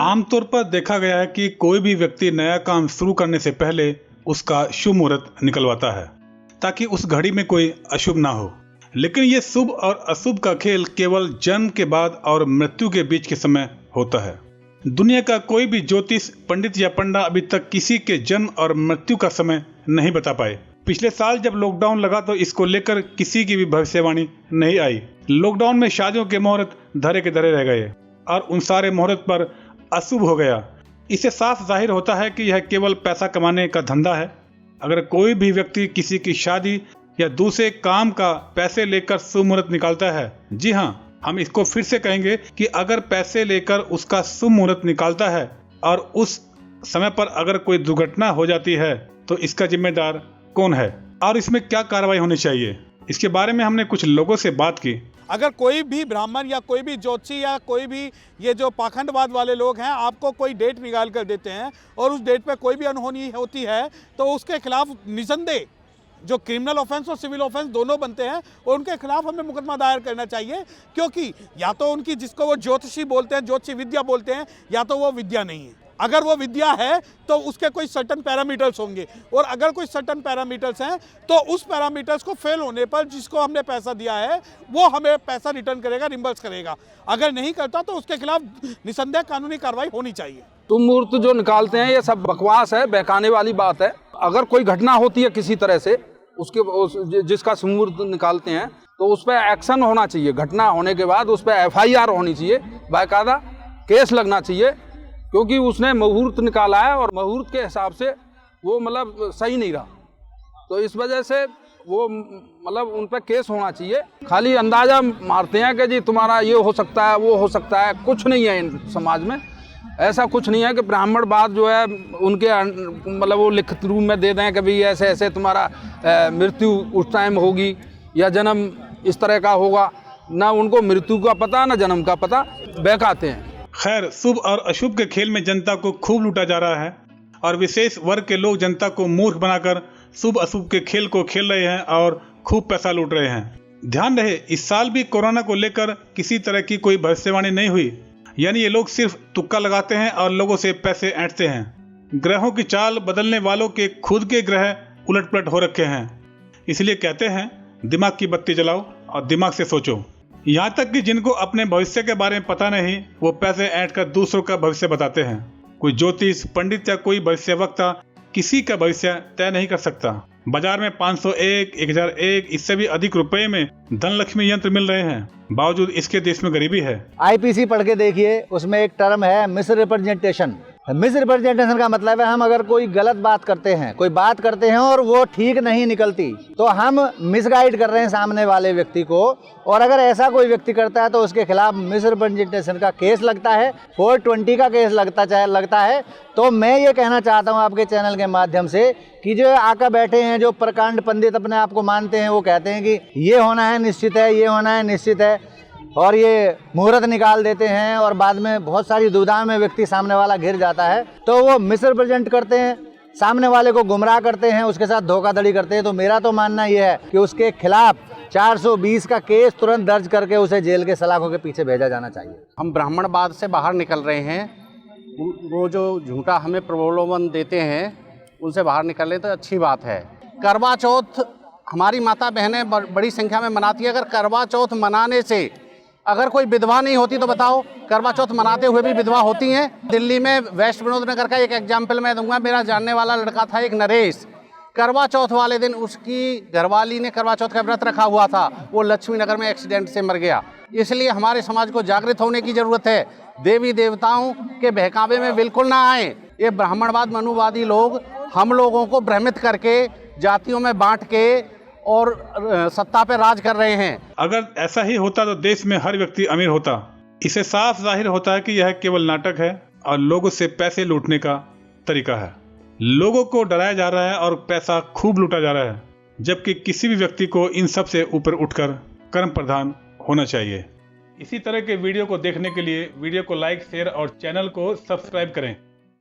आमतौर पर देखा गया है कि कोई भी व्यक्ति नया काम शुरू करने से पहले उसका शुभ मुहूर्त निकलवाता है ताकि उस घड़ी में कोई अशुभ ना हो। लेकिन ये शुभ और अशुभ का खेल केवल जन्म के बाद और मृत्यु के बीच के समय होता है। दुनिया का कोई भी ज्योतिष पंडित या पंडा अभी तक किसी के जन्म और मृत्यु का समय नहीं बता पाए। पिछले साल जब लॉकडाउन लगा तो इसको लेकर किसी की भी भविष्यवाणी नहीं आई। लॉकडाउन में शादियों के मुहूर्त धरे के धरे रह गए और उन सारे मुहूर्त पर अशुभ हो गया। इससे साफ जाहिर होता है कि यह केवल पैसा कमाने का धंधा है। अगर कोई भी व्यक्ति किसी की शादी या दूसरे काम का पैसे लेकर शुभ मुहूर्त निकालता है, जी हाँ, हम इसको फिर से कहेंगे कि अगर पैसे लेकर उसका शुभ मुहूर्त निकालता है और उस समय पर अगर कोई दुर्घटना हो जाती है तो इसका जिम्मेदार कौन है और इसमें क्या कार्रवाई होनी चाहिए, इसके बारे में हमने कुछ लोगों से बात की। अगर कोई भी ब्राह्मण या कोई भी ज्योतिषी या कोई भी ये जो पाखंडवाद वाले लोग हैं आपको कोई डेट निकाल कर देते हैं और उस डेट पे कोई भी अनहोनी होती है तो उसके खिलाफ निसंदेह जो क्रिमिनल ऑफेंस और सिविल ऑफेंस दोनों बनते हैं और उनके खिलाफ हमें मुकदमा दायर करना चाहिए, क्योंकि या तो उनकी जिसको वो ज्योतिषी बोलते हैं, ज्योतिषी विद्या बोलते हैं, या तो वो विद्या नहीं है। अगर वो विद्या है तो उसके कोई सर्टन पैरामीटर्स होंगे और अगर कोई सर्टन पैरामीटर्स हैं तो उस पैरामीटर्स को फेल होने पर जिसको हमने पैसा दिया है वो हमें पैसा रिटर्न करेगा, रिम्बर्स करेगा। अगर नहीं करता तो उसके खिलाफ निसंदेह कानूनी कार्रवाई होनी चाहिए। तुम मुहूर्त जो निकालते हैं ये सब बकवास है, बहकाने वाली बात है। अगर कोई घटना होती है किसी तरह से जिसका मुहूर्त निकालते हैं तो उस पर एक्शन होना चाहिए। घटना होने के बाद उस पर FIR होनी चाहिए, बाकायदा केस लगना चाहिए, क्योंकि उसने मुहूर्त निकाला है और मुहूर्त के हिसाब से वो मतलब सही नहीं रहा, तो इस वजह से वो मतलब उन पर केस होना चाहिए। खाली अंदाज़ा मारते हैं कि जी तुम्हारा ये हो सकता है, वो हो सकता है, कुछ नहीं है इन समाज में। ऐसा कुछ नहीं है कि ब्राह्मणवाद जो है उनके मतलब वो लिखित रूप में दे दें कि भाई ऐसे ऐसे तुम्हारा मृत्यु उस टाइम होगी या जन्म इस तरह का होगा। ना उनको मृत्यु का पता ना जन्म का पता, बहकाते हैं। खैर, शुभ और अशुभ के खेल में जनता को खूब लूटा जा रहा है और विशेष वर्ग के लोग जनता को मूर्ख बनाकर शुभ अशुभ के खेल को खेल रहे हैं और खूब पैसा लूट रहे हैं। ध्यान रहे, इस साल भी कोरोना को लेकर किसी तरह की कोई भविष्यवाणी नहीं हुई, यानी ये लोग सिर्फ तुक्का लगाते हैं और लोगों से पैसे ऐंठते हैं। ग्रहों की चाल बदलने वालों के खुद के ग्रह उलट-पलट हो रखे हैं। इसलिए कहते हैं दिमाग की बत्ती जलाओ और दिमाग से सोचो। यहाँ तक कि जिनको अपने भविष्य के बारे में पता नहीं वो पैसे ऐंठ कर दूसरों का भविष्य बताते हैं। कोई ज्योतिष पंडित या कोई भविष्य वक्ता किसी का भविष्य तय नहीं कर सकता। बाजार में 501, 1001 इससे भी अधिक रुपए में धनलक्ष्मी यंत्र मिल रहे हैं, बावजूद इसके देश में गरीबी है। IPC पढ़ के देखिए, उसमें एक टर्म है मिस रिप्रेजेंटेशन। मिस रिप्रेजेंटेशन का मतलब है हम अगर कोई गलत बात करते हैं, कोई बात करते हैं और वो ठीक नहीं निकलती तो हम मिसगाइड कर रहे हैं सामने वाले व्यक्ति को, और अगर ऐसा कोई व्यक्ति करता है तो उसके खिलाफ मिस रिप्रेजेंटेशन का केस लगता है, 420 का केस लगता है। तो मैं ये कहना चाहता हूँ आपके चैनल के माध्यम से कि जो आका बैठे हैं, जो प्रकांड पंडित अपने आप को मानते हैं, वो कहते हैं कि ये होना है निश्चित है, ये होना है निश्चित है, और ये मुहूर्त निकाल देते हैं और बाद में बहुत सारी दुविधा में व्यक्ति सामने वाला घिर जाता है तो वो मिस रिप्रेजेंट करते हैं, सामने वाले को गुमराह करते हैं, उसके साथ धोखाधड़ी करते हैं। तो मेरा तो मानना ये है कि उसके खिलाफ 420 का केस तुरंत दर्ज करके उसे जेल के सलाखों के पीछे भेजा जाना चाहिए। हम ब्राह्मणवाद से बाहर निकल रहे हैं, वो जो झूठा हमें प्रलोभन देते हैं उनसे बाहर निकल रहे तो अच्छी बात है। करवा चौथ हमारी माता बहनें बड़ी संख्या में मनाती है। अगर करवा चौथ मनाने से अगर कोई विधवा नहीं होती तो बताओ, करवा चौथ मनाते हुए भी विधवा होती हैं। दिल्ली में वेस्ट विनोद नगर का एक एग्जाम्पल मैं दूंगा। मेरा जानने वाला लड़का था एक नरेश, करवा चौथ वाले दिन उसकी घरवाली ने करवा चौथ का व्रत रखा हुआ था, वो लक्ष्मी नगर में एक्सीडेंट से मर गया। इसलिए हमारे समाज को जागृत होने की ज़रूरत है, देवी देवताओं के बहकावे में बिल्कुल ना आए। ये ब्राह्मणवाद मनुवादी लोग हम लोगों को भ्रमित करके जातियों में बांट के और सत्ता पे राज कर रहे हैं। अगर ऐसा ही होता तो देश में हर व्यक्ति अमीर होता। इससे साफ जाहिर होता है कि यह केवल नाटक है और लोगों से पैसे लूटने का तरीका है। लोगों को डराया जा रहा है और पैसा खूब लूटा जा रहा है, जबकि किसी भी व्यक्ति को इन सब से ऊपर उठकर कर्म प्रधान होना चाहिए। इसी तरह के वीडियो को देखने के लिए वीडियो को लाइक, शेयर और चैनल को सब्सक्राइब करें।